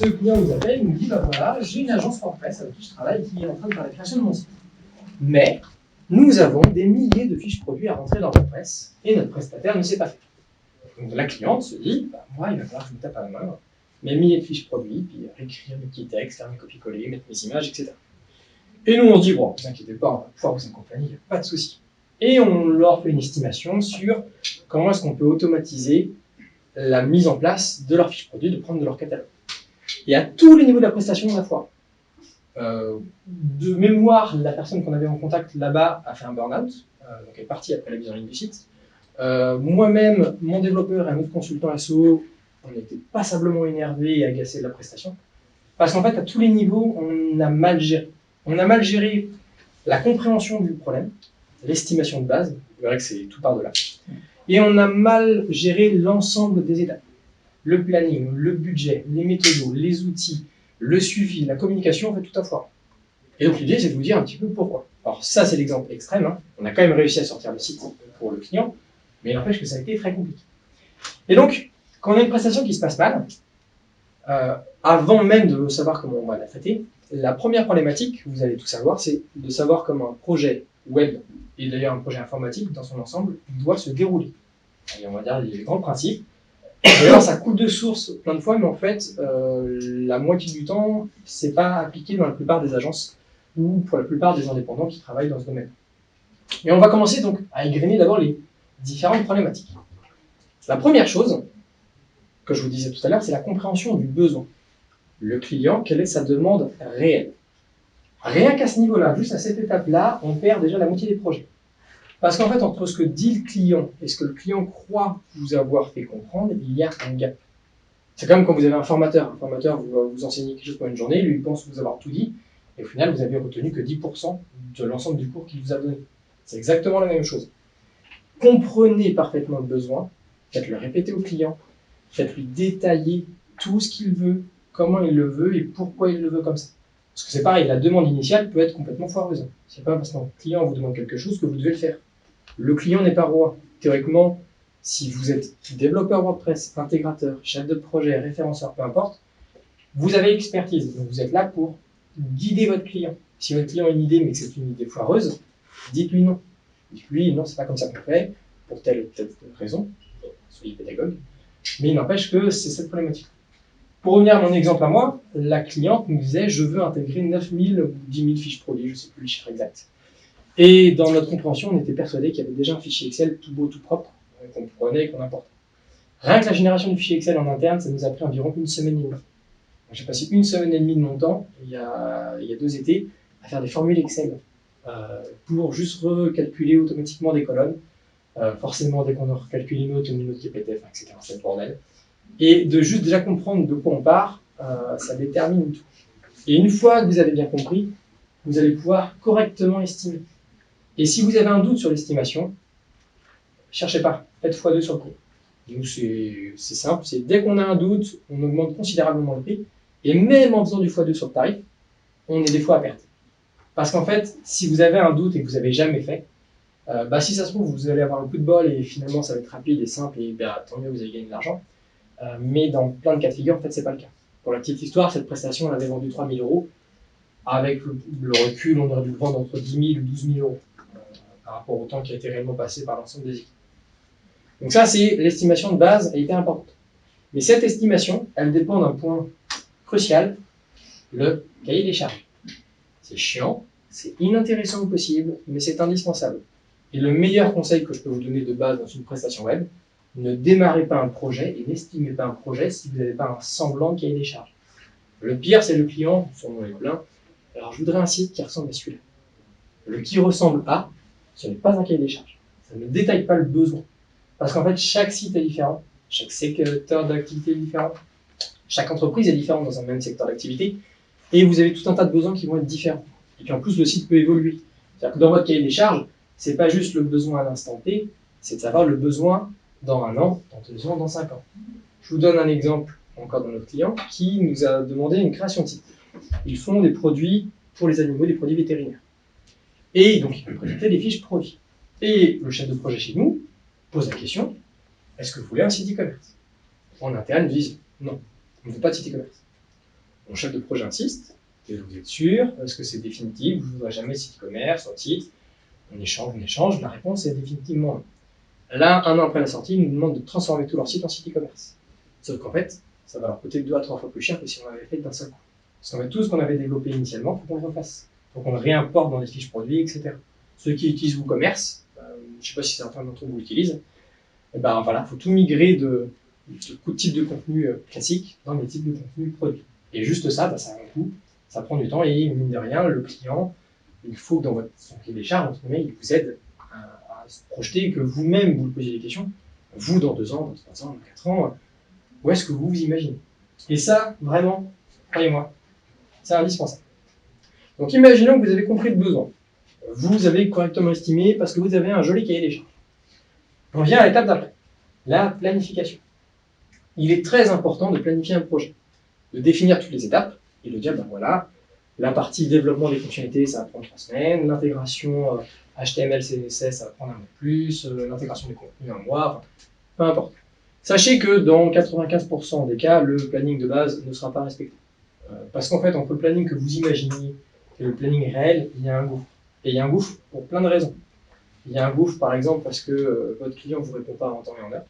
ce client nous appelle, il nous dit, bah voilà, j'ai une agence WordPress avec qui je travaille qui est en train de faire la création de mon site. Mais nous avons des milliers de fiches produits à rentrer dans WordPress et notre prestataire ne sait pas faire. Donc la cliente se dit, bah, moi, il va falloir que je me tape à la main mes milliers de fiches produits, puis réécrire mes petits textes, faire mes copier-coller, mettre mes images, etc. Et nous, on se dit, bon, ne vous inquiétez pas, on va pouvoir vous accompagner, il n'y a pas de souci. Et on leur fait une estimation sur comment est-ce qu'on peut automatiser la mise en place de leurs fiches produits, de prendre de leur catalogue. Et à tous les niveaux de la prestation, on a foiré. De mémoire, la personne qu'on avait en contact là-bas a fait un burn-out, donc elle est partie après la mise en ligne du site. Moi-même, mon développeur et un autre consultant SEO, on était passablement énervés et agacés de la prestation. Parce qu'en fait, à tous les niveaux, on a mal géré. On a mal géré la compréhension du problème, l'estimation de base, vous verrez que c'est tout par-delà. Et on a mal géré l'ensemble des étapes. Le planning, le budget, les méthodos, les outils, le suivi, la communication, on fait tout à foire. Et donc l'idée, c'est de vous dire un petit peu pourquoi. Alors ça, c'est l'exemple extrême. Hein. On a quand même réussi à sortir le site pour le client, mais il n'empêche que ça a été très compliqué. Et donc, quand on a une prestation qui se passe mal, avant même de savoir comment on va la traiter, la première problématique, vous allez tout savoir, c'est de savoir comment un projet web, et d'ailleurs un projet informatique dans son ensemble, doit se dérouler. Et on va dire les grands principes. D'ailleurs, ça coule de source plein de fois, mais en fait, la moitié du temps, c'est pas appliqué dans la plupart des agences ou pour la plupart des indépendants qui travaillent dans ce domaine. Et on va commencer donc à égrener d'abord les différentes problématiques. La première chose, que je vous disais tout à l'heure, c'est la compréhension du besoin. Le client, quelle est sa demande réelle? Rien qu'à ce niveau-là, juste à cette étape-là, on perd déjà la moitié des projets. Parce qu'en fait, entre ce que dit le client et ce que le client croit vous avoir fait comprendre, il y a un gap. C'est comme quand vous avez un formateur. Un formateur vous enseigne quelque chose pendant une journée, lui il pense vous avoir tout dit, et au final, vous avez retenu que 10% de l'ensemble du cours qu'il vous a donné. C'est exactement la même chose. Comprenez parfaitement le besoin, faites-le répéter au client, faites-lui détailler tout ce qu'il veut, comment il le veut et pourquoi il le veut comme ça. Parce que c'est pareil, la demande initiale peut être complètement foireuse. C'est pas parce qu'un client vous demande quelque chose que vous devez le faire. Le client n'est pas roi. Théoriquement, si vous êtes développeur WordPress, intégrateur, chef de projet, référenceur, peu importe, vous avez expertise. Donc vous êtes là pour guider votre client. Si votre client a une idée mais que c'est une idée foireuse, dites-lui non. Dites-lui non, c'est pas comme ça qu'on fait, pour telle ou telle raison. Soyez pédagogue. Mais il n'empêche que c'est cette problématique. Pour revenir à mon exemple à moi, la cliente nous disait je veux intégrer 9000 ou 10 000 fiches produits, je ne sais plus le chiffre exact. Et dans notre compréhension, on était persuadé qu'il y avait déjà un fichier Excel tout beau, tout propre, qu'on prenait et qu'on importait. Rien que la génération du fichier Excel en interne, ça nous a pris environ une semaine et demie. J'ai passé une semaine et demie de mon temps, il y a 2 étés, à faire des formules Excel pour juste recalculer automatiquement des colonnes. Forcément, dès qu'on a recalculé une autre qui est PTF, etc., c'est le bordel. Et de juste déjà comprendre de quoi on part, ça détermine tout. Et une fois que vous avez bien compris, vous allez pouvoir correctement estimer. Et si vous avez un doute sur l'estimation, cherchez pas, faites x2 sur le prix. Donc c'est simple, c'est dès qu'on a un doute, on augmente considérablement le prix, et même en faisant du x2 sur le tarif, on est des fois à perte. Parce qu'en fait, si vous avez un doute et que vous n'avez jamais fait, si ça se trouve, vous allez avoir un coup de bol et finalement ça va être rapide et simple, et tant mieux, vous allez gagner de l'argent. Mais dans plein de cas de figure, en fait, c'est pas le cas. Pour la petite histoire, cette prestation, on l'avait vendue 3 000 €. Avec le recul, on aurait dû le vendre entre 10 000 ou 12 000 € par rapport au temps qui a été réellement passé par l'ensemble des équipes. Donc ça, c'est l'estimation de base, elle était importante. Mais cette estimation, elle dépend d'un point crucial, le cahier des charges. C'est chiant, c'est inintéressant au possible, mais c'est indispensable. Et le meilleur conseil que je peux vous donner de base dans une prestation web, ne démarrez pas un projet et n'estimez pas un projet si vous n'avez pas un semblant de cahier des charges. Le pire, c'est le client, son nom est plein. Alors, je voudrais un site qui ressemble à celui-là. Le qui ressemble à, ce n'est pas un cahier des charges. Ça ne détaille pas le besoin. Parce qu'en fait, chaque site est différent, chaque secteur d'activité est différent, chaque entreprise est différente dans un même secteur d'activité, et vous avez tout un tas de besoins qui vont être différents. Et puis en plus, le site peut évoluer. C'est-à-dire que dans votre cahier des charges, c'est pas juste le besoin à l'instant T, c'est de savoir le besoin dans 1 an, dans 2 ans, dans 5 ans. Je vous donne un exemple encore d'un autre client qui nous a demandé une création de site. Ils font des produits pour les animaux, des produits vétérinaires. Et donc, ils peuvent présenter des fiches produits. Et le chef de projet chez nous pose la question, est-ce que vous voulez un site e-commerce? En interne, ils disent, non, on ne veut pas de site e-commerce. Mon chef de projet insiste, et vous êtes sûr, est-ce que c'est définitif, vous ne voudrez jamais site e-commerce, sur le site, on échange, la réponse est définitivement non. Là, 1 an après la sortie, ils nous demandent de transformer tout leur site en site e-commerce. Sauf qu'en fait, ça va leur coûter 2 à 3 fois plus cher que si on l'avait fait d'un seul coup. Parce qu'en fait, tout ce qu'on avait développé initialement, il faut qu'on le refasse. Il faut qu'on le réimporte dans des fiches produits, etc. Ceux qui utilisent WooCommerce, je ne sais pas si certains d'entre vous l'utilisent, il faut tout migrer de type de contenu classique dans des types de contenu produits. Et juste ça, ça a un coût, ça prend du temps, et mine de rien, le client, il faut que dans son cahier des charges, entre guillemets, il vous aide à se projeter, que vous-même vous lui posiez des questions. Vous, dans 2 ans, dans 3 ans, dans 4 ans, où est-ce que vous vous imaginez? Et ça, vraiment, croyez-moi, c'est indispensable. Donc imaginons que vous avez compris le besoin. Vous avez correctement estimé parce que vous avez un joli cahier des charges. On vient à l'étape d'après, la planification. Il est très important de planifier un projet, de définir toutes les étapes et de dire, voilà, la partie développement des fonctionnalités, ça va prendre 3 semaines, l'intégration HTML, CSS, ça va prendre un mois de plus, l'intégration des contenus, un mois, peu importe. Sachez que dans 95% des cas, le planning de base ne sera pas respecté. Parce qu'en fait, entre le planning que vous imaginez et le planning réel, il y a un gouffre. Et il y a un gouffre pour plein de raisons. Il y a un gouffre, par exemple, parce que votre client ne vous répond pas en temps et en heure.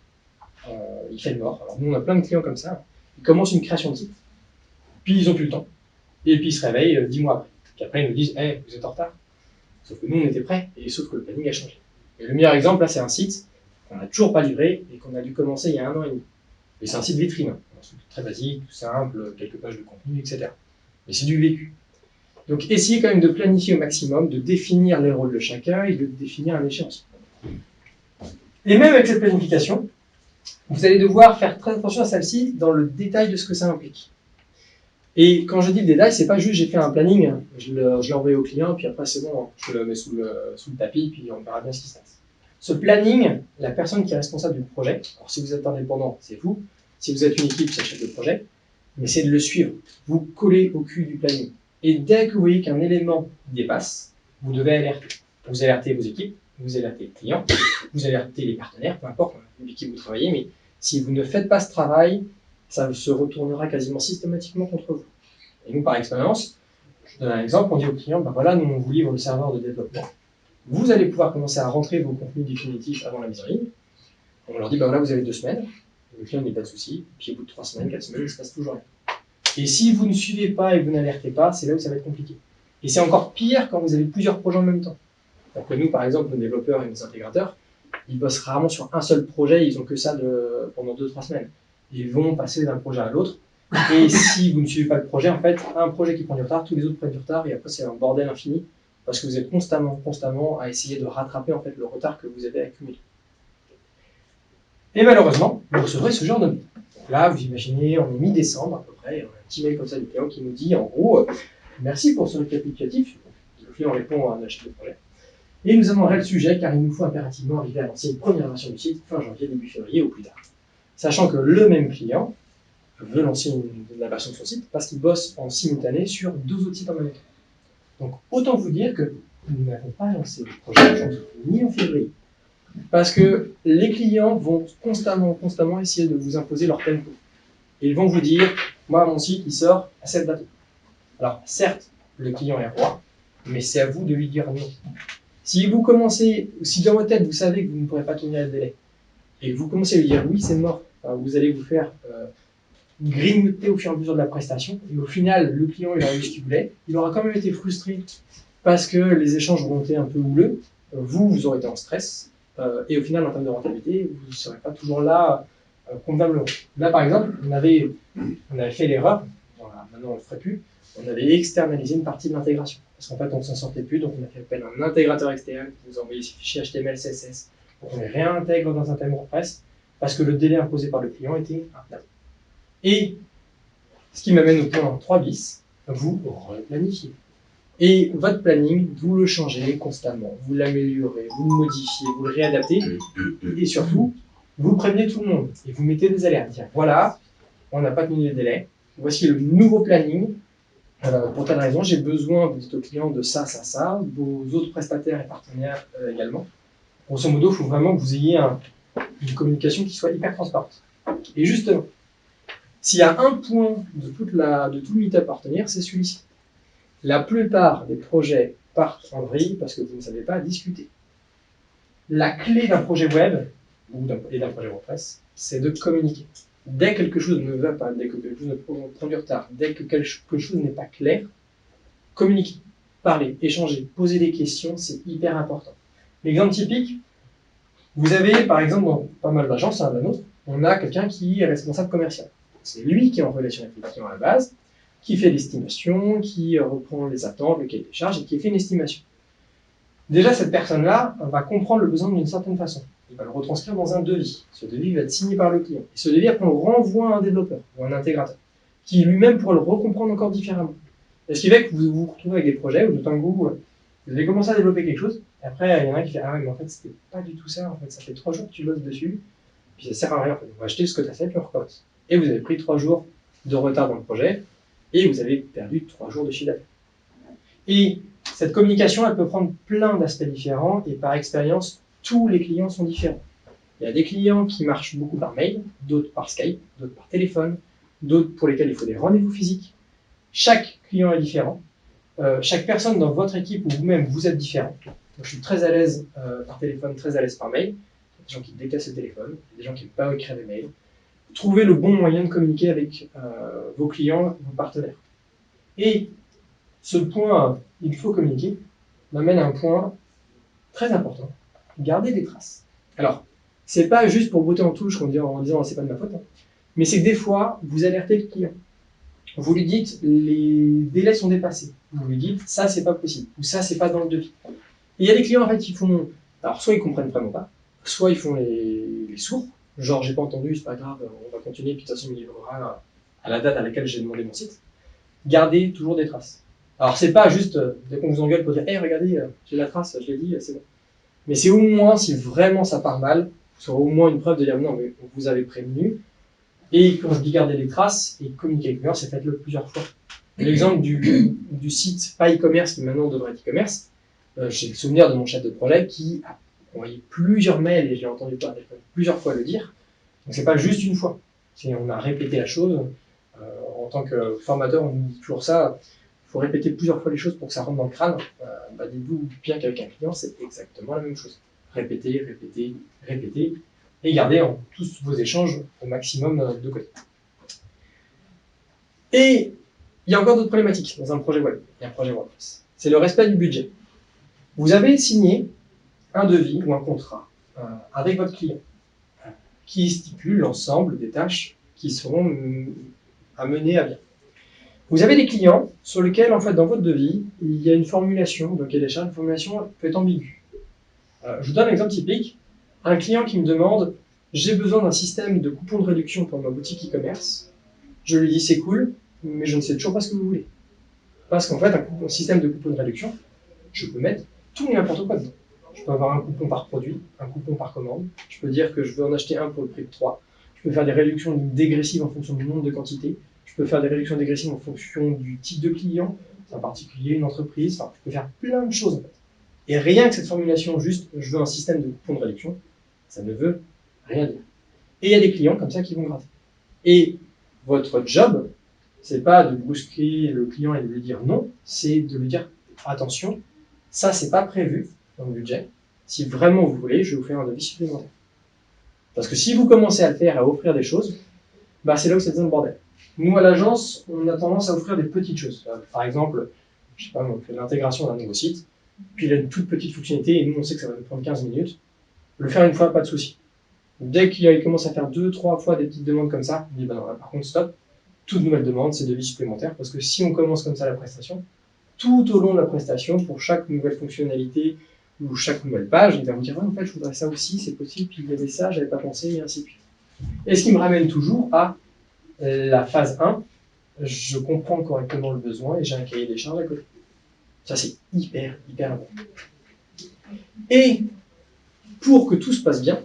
Il fait le mort. Alors nous, on a plein de clients comme ça. Ils commencent une création de site, puis ils n'ont plus le temps. Et puis ils se réveillent 10 mois après. Puis après, ils nous disent « Hey, vous êtes en retard ». Sauf que nous, on était prêts, et sauf que le planning a changé. Et le meilleur exemple, là, c'est un site qu'on n'a toujours pas livré et qu'on a dû commencer il y a 1 an et demi. Et c'est un site vitrine. Un site très basique, tout simple, quelques pages de contenu, etc. Mais c'est du vécu. Donc essayez quand même de planifier au maximum, de définir les rôles de chacun et de définir un échéancier. Et même avec cette planification, vous allez devoir faire très attention à celle-ci dans le détail de ce que ça implique. Et quand je dis le détail, c'est pas juste j'ai fait un planning, je l'ai envoyé au client, puis après c'est bon, je le mets sous le tapis, puis on verra bien ce qui se passe. Ce planning, la personne qui est responsable du projet, alors si vous êtes indépendant, c'est vous, si vous êtes une équipe, c'est le chef de projet, mais c'est de le suivre. Vous collez au cul du planning. Et dès que vous voyez qu'un élément dépasse, vous devez alerter. Vous alertez vos équipes, vous alertez les clients, vous alertez les partenaires, peu importe avec qui vous travaillez, mais si vous ne faites pas ce travail, ça se retournera quasiment systématiquement contre vous. Et nous, par expérience, je donne un exemple, on dit au client, voilà, nous on vous livre le serveur de développement. Vous allez pouvoir commencer à rentrer vos contenus définitifs avant la mise en ligne. On leur dit, voilà, vous avez 2 semaines. Le client n'a pas de souci. Puis au bout de 3 semaines, 4 semaines, il ne se passe toujours rien. Et si vous ne suivez pas et vous n'alertez pas, c'est là où ça va être compliqué. Et c'est encore pire quand vous avez plusieurs projets en même temps. Donc nous, par exemple, nos développeurs et nos intégrateurs, ils bossent rarement sur un seul projet, ils n'ont que ça pendant 2-3 semaines. Ils vont passer d'un projet à l'autre. Et si vous ne suivez pas le projet, en fait, un projet qui prend du retard, tous les autres prennent du retard, et après c'est un bordel infini, parce que vous êtes constamment à essayer de rattraper en fait le retard que vous avez accumulé. Et malheureusement, vous recevrez ce genre de mail. Là, vous imaginez, on est mi-décembre à peu près, on a un petit mail comme ça du client qui nous dit, en gros, merci pour ce récapitulatif. Le client répond à un chef de projet. Et nous amènerai le sujet car il nous faut impérativement arriver à lancer une première version du site fin janvier, début février au plus tard. Sachant que le même client veut lancer la version de son site parce qu'il bosse en simultané sur 2 autres sites en même temps. Donc autant vous dire que nous n'avons pas lancé le projet en janvier ni en février. Parce que les clients vont constamment essayer de vous imposer leur tempo. Et ils vont vous dire, moi mon site il sort à cette date. Alors certes, le client est roi, mais c'est à vous de lui dire non. Si vous commencez, si dans votre tête vous savez que vous ne pourrez pas tenir le délai, et que vous commencez à lui dire oui, c'est mort, enfin, vous allez vous faire grignoter au fur et à mesure de la prestation, et au final, le client il a eu ce qu'il voulait, il aura quand même été frustré parce que les échanges auront été un peu houleux, vous aurez été en stress, et au final, en termes de rentabilité, vous ne serez pas toujours là convenablement. Là, par exemple, on avait fait l'erreur, maintenant on ne le ferait plus, on avait externalisé une partie de l'intégration. Parce qu'en fait, on ne s'en sortait plus, donc on a fait appel à un intégrateur externe qui nous a envoyé ses fichiers HTML, CSS, pour qu'on les réintègre dans un thème WordPress, parce que le délai imposé par le client était intenable. Et ce qui m'amène au point 3 bis, vous replanifiez. Et votre planning, vous le changez constamment, vous l'améliorez, vous le modifiez, vous le réadaptez, et surtout, vous prévenez tout le monde, et vous mettez des alertes. Dire, voilà, on n'a pas tenu les délais, voici le nouveau planning, pour telle raison, j'ai besoin, vous dites au client, de ça, vos autres prestataires et partenaires également. Grosso modo, il faut vraiment que vous ayez une communication qui soit hyper transparente. Et justement, S'il y a un point de tout le meetup à retenir, c'est celui-ci. La plupart des projets partent en vrille parce que vous ne savez pas discuter. La clé d'un projet web et d'un projet WordPress, c'est de communiquer. Dès que quelque chose ne va pas, dès que quelque chose prend du retard, dès que quelque chose n'est pas clair, communiquer, parler, échanger, poser des questions, c'est hyper important. L'exemple typique, vous avez par exemple dans pas mal d'agences, la nôtre, on a quelqu'un qui est responsable commercial. C'est lui qui est en relation avec les clients à la base, qui fait l'estimation, qui reprend les attentes, le cahier des charges et qui fait une estimation. Déjà, cette personne-là va comprendre le besoin d'une certaine façon. Il va le retranscrire dans un devis. Ce devis va être signé par le client. Et ce devis, après, on le renvoie à un développeur ou à un intégrateur, qui lui-même pourra le recomprendre encore différemment. Et ce qui fait que vous vous retrouvez avec des projets où tout d'un coup, vous avez commencé à développer quelque chose, et après, il y en a un qui fait « Ah ouais, mais en fait, c'était pas du tout ça. En fait, ça fait 3 jours que tu bosses dessus, puis ça sert à rien. En fait. On va acheter ce que tu as fait, puis on recommence. » Et vous avez pris 3 jours de retard dans le projet, et vous avez perdu 3 jours de chiffre d'affaires. Et cette communication, elle peut prendre plein d'aspects différents, et par expérience, tous les clients sont différents. Il y a des clients qui marchent beaucoup par mail, d'autres par Skype, d'autres par téléphone, d'autres pour lesquels il faut des rendez-vous physiques. Chaque client est différent. Chaque personne dans votre équipe ou vous-même, vous êtes différent. Donc, je suis très à l'aise par téléphone, très à l'aise par mail. Il y a des gens qui détestent le téléphone, il y a des gens qui n'aiment pas écrire des mails. Trouvez le bon moyen de communiquer avec vos clients, vos partenaires. Et ce point, il faut communiquer, m'amène à un point très important. Garder des traces. Alors, c'est pas juste pour botter en touche en disant c'est pas de ma faute, hein. Mais c'est que des fois, vous alertez le client. Vous lui dites les délais sont dépassés. Vous lui dites ça c'est pas possible ou ça c'est pas dans le devis. Et il y a des clients en fait qui font, alors soit ils comprennent vraiment pas, soit ils font les sourds. Genre j'ai pas entendu, c'est pas grave, on va continuer puis de toute façon il livrera à la date à laquelle j'ai demandé mon site. Gardez toujours des traces. Alors c'est pas juste dès qu'on vous engueule pour dire hey regardez j'ai la trace, je l'ai dit, c'est bon. Mais c'est au moins si vraiment ça part mal, ce sera au moins une preuve de dire non mais vous avez prévenu. Et quand je dis garder les traces et communiquer avec le client, c'est faites-le plusieurs fois. L'exemple du site pas e-commerce qui maintenant devrait être e-commerce, j'ai le souvenir de mon chef de projet qui a envoyé plusieurs mails et j'ai entendu plusieurs fois le dire. Donc c'est pas juste une fois. On a répété la chose. En tant que formateur, on nous dit toujours ça. Il faut répéter plusieurs fois les choses pour que ça rentre dans le crâne. Dites-vous bien qu'avec un client, c'est exactement la même chose. Répétez, répétez, répétez. Et gardez tous vos échanges au maximum de côté. Et il y a encore d'autres problématiques dans un projet web et un projet WordPress. C'est le respect du budget. Vous avez signé un devis ou un contrat avec votre client qui stipule l'ensemble des tâches qui seront à mener à bien. Vous avez des clients sur lesquels, en fait, dans votre devis, il y a une formulation, donc il y a des charges, une formulation peut être ambiguë. Je vous donne un exemple typique. Un client qui me demande « J'ai besoin d'un système de coupons de réduction pour ma boutique e-commerce ». Je lui dis « C'est cool, mais je ne sais toujours pas ce que vous voulez. » Parce qu'en fait, un système de coupons de réduction, je peux mettre tout et n'importe quoi dedans. Je peux avoir un coupon par produit, un coupon par commande. Je peux dire que je veux en acheter un pour le prix de 3. Je peux faire des réductions dégressives en fonction du nombre de quantités. Je peux faire des réductions dégressives en fonction du type de client, un particulier, une entreprise. Enfin, je peux faire plein de choses en fait. Et rien que cette formulation, juste je veux un système de coupons de réduction, ça ne veut rien dire. Et il y a des clients comme ça qui vont gratter. Et votre job, c'est pas de brusquer le client et de lui dire non, c'est de lui dire attention, ça c'est pas prévu dans le budget. Si vraiment vous voulez, je vais vous faire un devis supplémentaire. Parce que si vous commencez à le faire, à offrir des choses, c'est là où ça devient le bordel. Nous à l'agence, on a tendance à offrir des petites choses. Par exemple, je sais pas, on fait l'intégration d'un nouveau site, puis il a une toute petite fonctionnalité et nous on sait que ça va nous prendre 15 minutes. Le faire une fois, pas de souci. Dès qu'il commence à faire 2-3 fois des petites demandes comme ça, on dit non, là, par contre stop, toute nouvelle demande c'est devis supplémentaire parce que si on commence comme ça la prestation, tout au long de la prestation, pour chaque nouvelle fonctionnalité ou chaque nouvelle page, il va vous dire en fait je voudrais ça aussi, c'est possible, puis il y avait ça, j'avais pas pensé, et ainsi de suite. Et ce qui me ramène toujours à la phase 1, je comprends correctement le besoin et j'ai un cahier des charges à côté. Ça c'est hyper important. Et pour que tout se passe bien,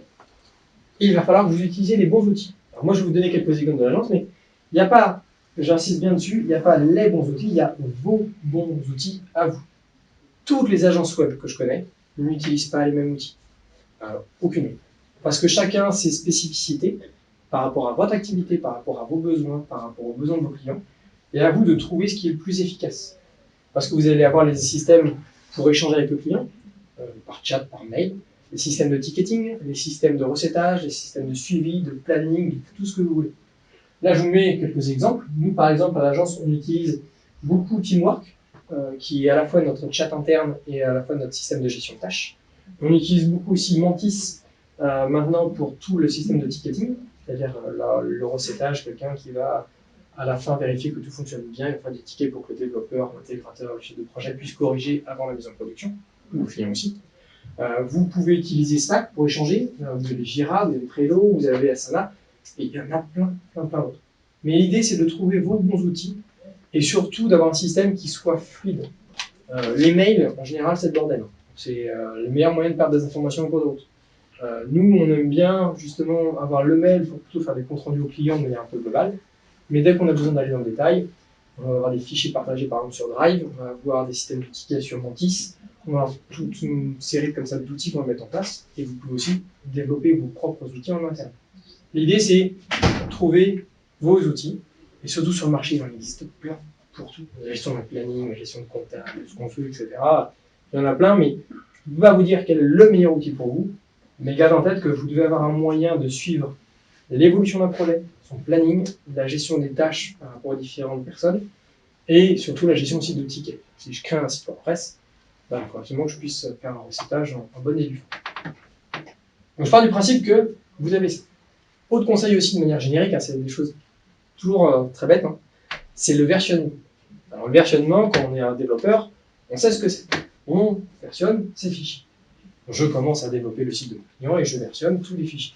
il va falloir que vous utilisiez les bons outils. Alors moi je vais vous donner quelques exemples de l'agence, mais il n'y a pas, j'insiste bien dessus, il n'y a pas les bons outils, il y a vos bons outils à vous. Toutes les agences web que je connais n'utilisent pas les mêmes outils. Aucune. Parce que chacun a ses spécificités par rapport à votre activité, par rapport à vos besoins, par rapport aux besoins de vos clients, et à vous de trouver ce qui est le plus efficace. Parce que vous allez avoir les systèmes pour échanger avec le client, par chat, par mail, les systèmes de ticketing, les systèmes de recettage, les systèmes de suivi, de planning, tout ce que vous voulez. Là, je vous mets quelques exemples. Nous, par exemple, à l'agence, on utilise beaucoup Teamwork, qui est à la fois notre chat interne et à la fois notre système de gestion de tâches. On utilise beaucoup aussi Mantis maintenant pour tout le système de ticketing, c'est-à-dire le recettage, quelqu'un qui va à la fin vérifier que tout fonctionne bien, il faut des tickets pour que le développeur, l'intégrateur, le chef de projet puisse corriger avant la mise en production, ou le client aussi. Vous pouvez utiliser Slack pour échanger, vous avez Jira, vous avez Trello, vous avez Asana, et il y en a plein d'autres. Mais l'idée, c'est de trouver vos bons outils, et surtout d'avoir un système qui soit fluide. Les mails, en général, c'est le bordel. C'est le meilleur moyen de perdre des informations en cours de route. Nous, on aime bien justement avoir le mail pour plutôt faire des comptes rendus aux clients de manière un peu globale. Mais dès qu'on a besoin d'aller dans le détail, on va avoir des fichiers partagés par exemple sur Drive, on va avoir des systèmes de tickets sur Mantis, on va avoir toute une série comme ça d'outils qu'on va mettre en place, et vous pouvez aussi développer vos propres outils en interne. L'idée, c'est de trouver vos outils, et surtout sur le marché, il en existe plein pour tout. La gestion de planning, la gestion de comptable, ce qu'on fait, etc. Il y en a plein, mais je ne peux pas vous dire quel est le meilleur outil pour vous, mais gardez en tête que vous devez avoir un moyen de suivre l'évolution d'un projet, son planning, la gestion des tâches par rapport aux différentes personnes, et surtout la gestion aussi de tickets. Si je crée un site WordPress, il faut absolument que je puisse faire un recettage en bonne et due forme. Donc je pars du principe que vous avez ça. Autre conseil aussi de manière générique, c'est des choses toujours très bêtes, c'est le versionnement. Alors le versionnement, quand on est un développeur, on sait ce que c'est. On versionne ses fichiers. Je commence à développer le site de mon client et je versionne tous les fichiers.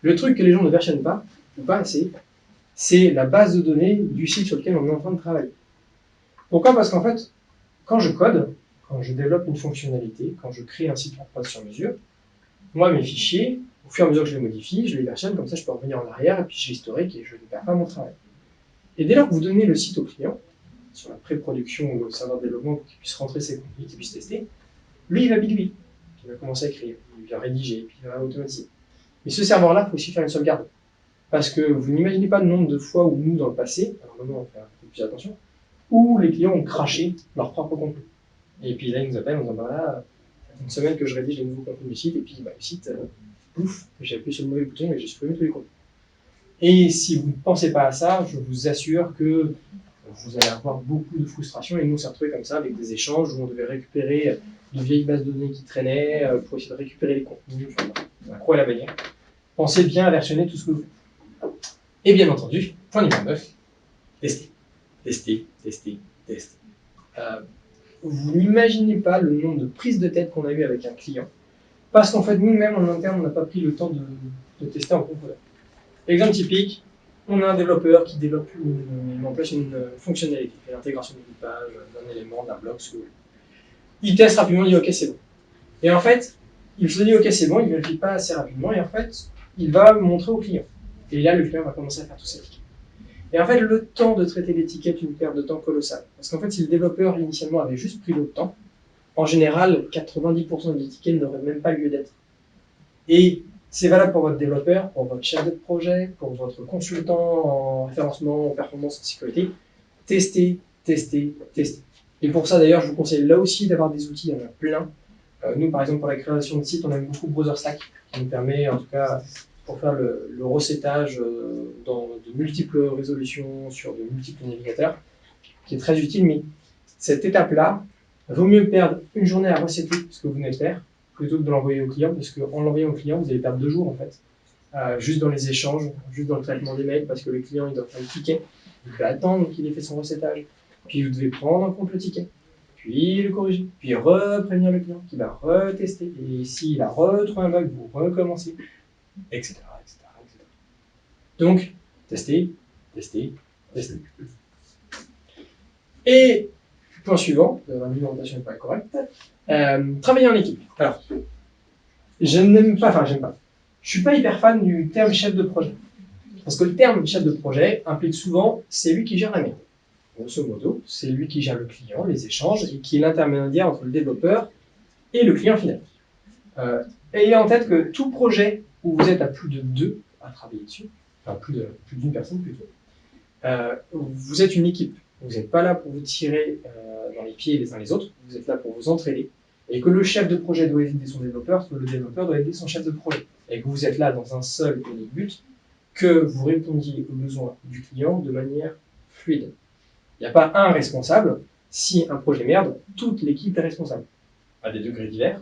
Le truc que les gens ne versionnent pas, ou pas assez, c'est la base de données du site sur lequel on est en train de travailler. Pourquoi ? Parce qu'en fait, quand je code, quand je développe une fonctionnalité, quand je crée un site WordPress sur mesure, moi, mes fichiers, au fur et à mesure que je les modifie, je les versionne, comme ça je peux revenir en arrière, et puis j'ai l'historique et je ne perds pas mon travail. Et dès lors que vous donnez le site au client, sur la pré-production ou le serveur de développement pour qu'il puisse rentrer ses contenus, qu'il puisse tester, lui, il va bidouiller. Il va commencer à écrire, il va rédiger, puis il va automatiser. Mais ce serveur-là, il faut aussi faire une sauvegarde. Parce que vous n'imaginez pas le nombre de fois où nous, dans le passé, alors maintenant on fait un peu plus attention, où les clients ont craché leur propre contenu. Et puis là, ils nous appellent en disant, voilà, une semaine que je rédige les nouveaux contenus du site, et puis le site, pouf, j'ai appuyé sur le mauvais bouton et j'ai supprimé tous les contenus. Et si vous ne pensez pas à ça, je vous assure que vous allez avoir beaucoup de frustration, et nous, on s'est retrouvés comme ça avec des échanges où on devait récupérer de vieilles bases de données qui traînaient pour essayer de récupérer les contenus, enfin, la croix et la bannière. Pensez bien à versionner tout ce que vous faites. Et bien entendu, point numéro 9, tester. Tester. Vous n'imaginez pas le nombre de prises de tête qu'on a eu avec un client, parce qu'en fait, nous-mêmes, en interne, on n'a pas pris le temps de tester en profondeur. Exemple typique, on a un développeur qui développe en place une fonctionnalité, l'intégration d'une page, d'un élément, d'un bloc, ce que vous voulez. Il teste rapidement, il dit ok, c'est bon. Et en fait, il se dit ok, c'est bon, il ne vérifie pas assez rapidement, et en fait, il va montrer au client. Et là, le client va commencer à faire tous ses tickets. Et en fait, le temps de traiter les tickets est une perte de temps colossale. Parce qu'en fait, si le développeur, initialement, avait juste pris le temps, en général, 90% des tickets n'auraient même pas lieu d'être. Et c'est valable pour votre développeur, pour votre chef de projet, pour votre consultant en référencement, en performance, en sécurité. Testez. Et pour ça, d'ailleurs, je vous conseille là aussi d'avoir des outils, il y en a plein. Nous, par exemple, pour la création de sites, on aime beaucoup BrowserStack, qui nous permet, en tout cas, pour faire le recettage dans de multiples résolutions sur de multiples navigateurs, qui est très utile. Mais cette étape-là, vaut mieux perdre une journée à recetter ce que vous venez de faire, plutôt que de l'envoyer au client, parce qu'en l'envoyant au client, vous allez perdre 2 jours en fait, juste dans les échanges, juste dans le traitement des mails, parce que le client il doit faire le ticket, il peut attendre qu'il ait fait son recettage, puis vous devez prendre en compte le ticket, puis le corriger, puis reprévenir le client, qui va retester, et s'il a retrouvé un bug, vous recommencez, etc. Donc, tester. Et point suivant, la numérotation n'est pas correcte, travailler en équipe. Alors, j'aime pas. Je suis pas hyper fan du terme chef de projet. Parce que le terme chef de projet implique souvent, c'est lui qui gère la merde. Grosso modo, c'est lui qui gère le client, les échanges, et qui est l'intermédiaire entre le développeur et le client final. Ayez en tête que tout projet où vous êtes à plus de 2 à travailler dessus, enfin plus d'une personne plutôt. Vous êtes une équipe, vous n'êtes pas là pour vous tirer dans les pieds les uns les autres, vous êtes là pour vous entraider, et que le chef de projet doit aider son développeur, que le développeur doit aider son chef de projet, et que vous êtes là dans un seul et unique but, que vous répondiez aux besoins du client de manière fluide. Il n'y a pas un responsable. Si un projet merde, toute l'équipe est responsable, à des degrés divers,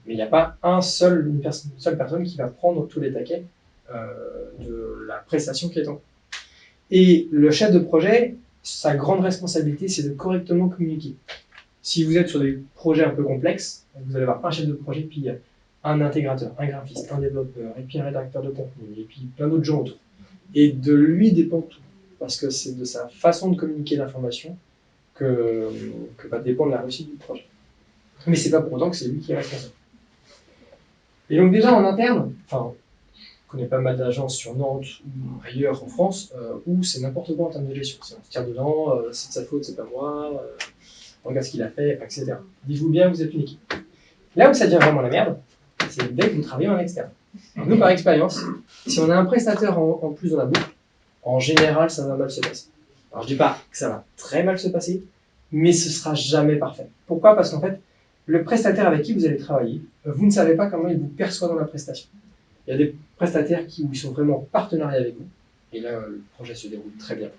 mais il n'y a pas une seule personne qui va prendre tous les taquets de la prestation qui est en cours. Et le chef de projet, sa grande responsabilité, c'est de correctement communiquer. Si vous êtes sur des projets un peu complexes, vous allez avoir un chef de projet, puis un intégrateur, un graphiste, un développeur, et puis un rédacteur de contenu, et puis plein d'autres gens autour. Et de lui dépend tout, parce que c'est de sa façon de communiquer l'information que va dépendre la réussite du projet. Mais c'est pas pour autant que c'est lui qui est responsable. Et donc déjà en interne, enfin, je connais pas mal d'agences sur Nantes ou ailleurs en France où c'est n'importe quoi en termes de gestion. On se tire dedans, c'est de sa faute, c'est pas moi, regarde ce qu'il a fait, etc. Dites-vous bien que vous êtes une équipe. Là où ça devient vraiment la merde, c'est dès que vous travaillez en externe. Nous, par expérience, si on a un prestataire en plus dans la boucle, en général, ça va mal se passer. Alors je dis pas que ça va très mal se passer, mais ce sera jamais parfait. Pourquoi? Parce qu'en fait, le prestataire avec qui vous allez travailler, vous ne savez pas comment il vous perçoit dans la prestation. Il y a des prestataires où ils sont vraiment en partenariat avec vous, et là, le projet se déroule très bien.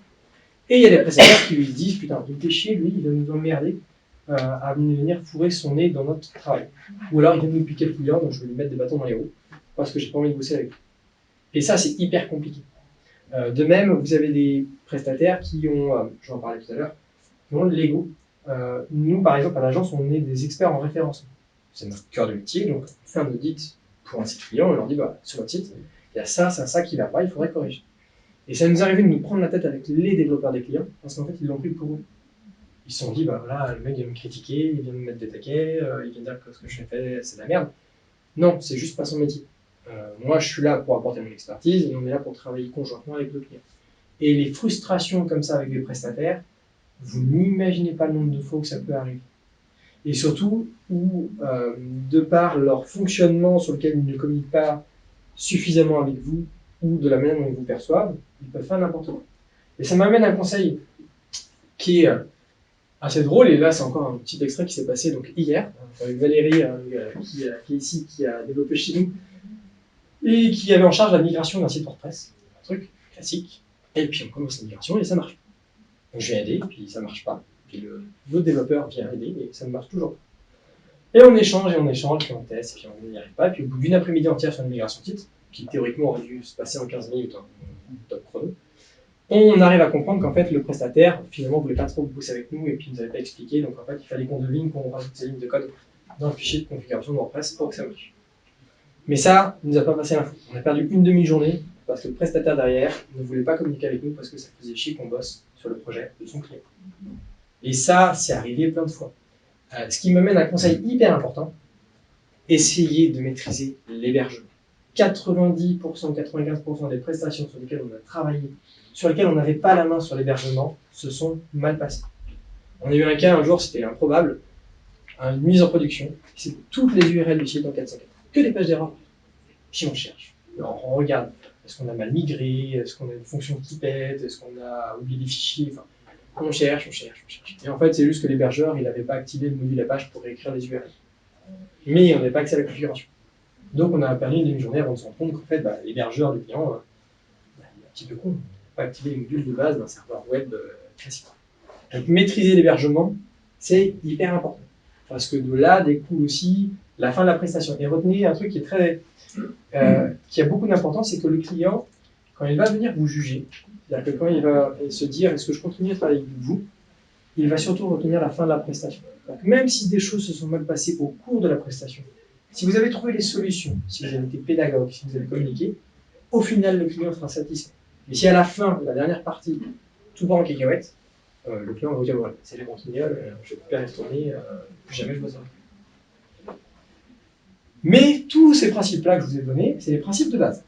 Et il y a des prestataires qui lui disent, putain, il fait chier, lui, il va nous emmerder à venir fourrer son nez dans notre travail. Ou alors, il vient nous piquer le client, donc je vais lui mettre des bâtons dans les roues, parce que j'ai pas envie de bosser avec lui. Et ça, c'est hyper compliqué. De même, vous avez des prestataires qui ont, je vais en parler tout à l'heure, qui ont de l'ego. Nous, par exemple, à l'agence, on est des experts en référencement. C'est notre cœur de métier, donc on fait un audit pour un site client, on leur dit, bah, sur votre site, il y a ça qui va pas, il faudrait corriger. Et ça nous est arrivé de nous prendre la tête avec les développeurs des clients, parce qu'en fait, ils l'ont pris pour eux. Ils se sont dit, bah voilà, le mec vient me critiquer, il vient me mettre des taquets, il vient dire que ce que je fais, c'est de la merde. Non, c'est juste pas son métier. Moi, je suis là pour apporter mon expertise, et on est là pour travailler conjointement avec le client. Et les frustrations comme ça avec les prestataires, vous n'imaginez pas le nombre de fois que ça peut arriver. Et surtout, où, de par leur fonctionnement sur lequel ils ne communiquent pas suffisamment avec vous, ou de la manière dont ils vous perçoivent, ils peuvent faire n'importe quoi. Et ça m'amène à un conseil qui est assez drôle, et là c'est encore un petit extrait qui s'est passé donc hier, avec Valérie qui est ici, qui a développé chez nous, et qui avait en charge la migration d'un site WordPress, un truc classique, et puis on commence la migration et ça marche. Donc je viens aider, puis ça marche pas, puis l'autre développeur vient aider, et ça ne marche toujours pas. Et on échange, puis on teste, puis on n'y arrive pas, puis au bout d'une après-midi entière sur une migration de site, qui théoriquement aurait dû se passer en 15 minutes, top chrono, on arrive à comprendre qu'en fait le prestataire finalement voulait pas trop bosser avec nous et puis il nous avait pas expliqué, donc en fait il fallait qu'on devine qu'on rajoute ces lignes de code dans le fichier de configuration de WordPress pour que ça marche. Mais ça, il nous a pas passé l'info. On a perdu une demi-journée parce que le prestataire derrière ne voulait pas communiquer avec nous parce que ça faisait chier qu'on bosse sur le projet de son client. Et ça, c'est arrivé plein de fois. Ce qui me mène à un conseil hyper important, essayez de maîtriser l'hébergement. 90%, 95% des prestations sur lesquelles on a travaillé, sur lesquelles on n'avait pas la main sur l'hébergement, se sont mal passées. On a eu un cas un jour, c'était improbable, une mise en production, c'est toutes les URL du site en 404, que des pages d'erreur. Puis on cherche, on regarde, est-ce qu'on a mal migré, est-ce qu'on a une fonction qui pète, est-ce qu'on a oublié des fichiers, enfin, on cherche. Et en fait, c'est juste que l'hébergeur, il n'avait pas activé le module Apache pour réécrire les URL. Mais on n'avait pas accès à la configuration. Donc on a perdu une demi-journée avant de se rendre compte qu'en fait, l'hébergeur du client, il est un petit peu con. Il n'a pas activé les modules de base d'un serveur web classique. Donc maîtriser l'hébergement, c'est hyper important. Parce que de là découle aussi la fin de la prestation. Et retenez un truc qui est qui a beaucoup d'importance, c'est que le client, quand il va venir vous juger, c'est-à-dire que quand il va se dire est-ce que je continue à travailler avec vous, il va surtout retenir la fin de la prestation. Donc, même si des choses se sont mal passées au cours de la prestation, si vous avez trouvé les solutions, si vous avez été pédagogue, si vous avez communiqué, au final, le client sera satisfait. Mais si à la fin, de la dernière partie, tout part en cacahuète, le client va vous dire voilà, c'est les roquignoles, je vais pas y retourner, plus jamais je bosse avec lui. Mais tous ces principes-là que je vous ai donnés, c'est les principes de base.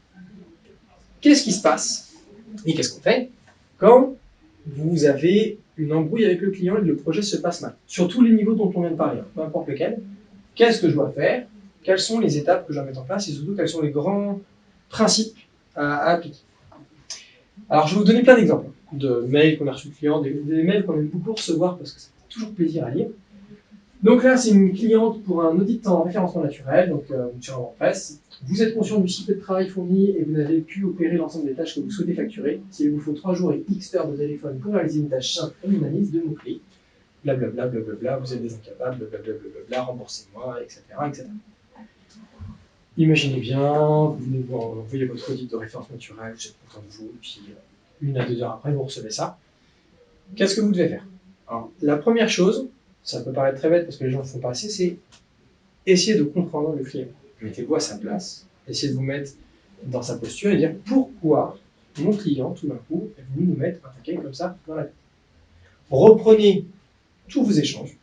Qu'est-ce qui se passe et qu'est-ce qu'on fait quand vous avez une embrouille avec le client et que le projet se passe mal, sur tous les niveaux dont on vient de parler, peu importe lequel? Qu'est-ce que je dois faire? Quelles sont les étapes que je dois mettre en place et surtout quels sont les grands principes à appliquer? Alors, je vais vous donner plein d'exemples de mails qu'on a reçus de clients, des mails qu'on aime beaucoup recevoir parce que ça fait toujours plaisir à lire. Donc là, c'est une cliente pour un audit en référencement naturel, donc sur WordPress. Vous êtes conscient du cycle de travail fourni et vous n'avez pu opérer l'ensemble des tâches que vous souhaitez facturer. S'il vous faut 3 jours et X heures de téléphone pour réaliser une tâche simple comme une analyse de mots-clés, blablabla, blablabla, vous êtes des incapables, blablabla, blablabla, remboursez-moi, etc., etc. Imaginez bien, vous venez de voir, envoyer votre audit de référence naturelle, vous êtes content de vous, puis 1 à 2 heures après, vous recevez ça. Qu'est-ce que vous devez faire? Alors, la première chose, ça peut paraître très bête parce que les gens ne font pas assez, c'est essayer de comprendre le client. Mettez-vous à sa place, essayez de vous mettre dans sa posture et dire pourquoi mon client, tout d'un coup, est venu nous mettre un paquet comme ça dans la tête. Reprenez tous vos échanges,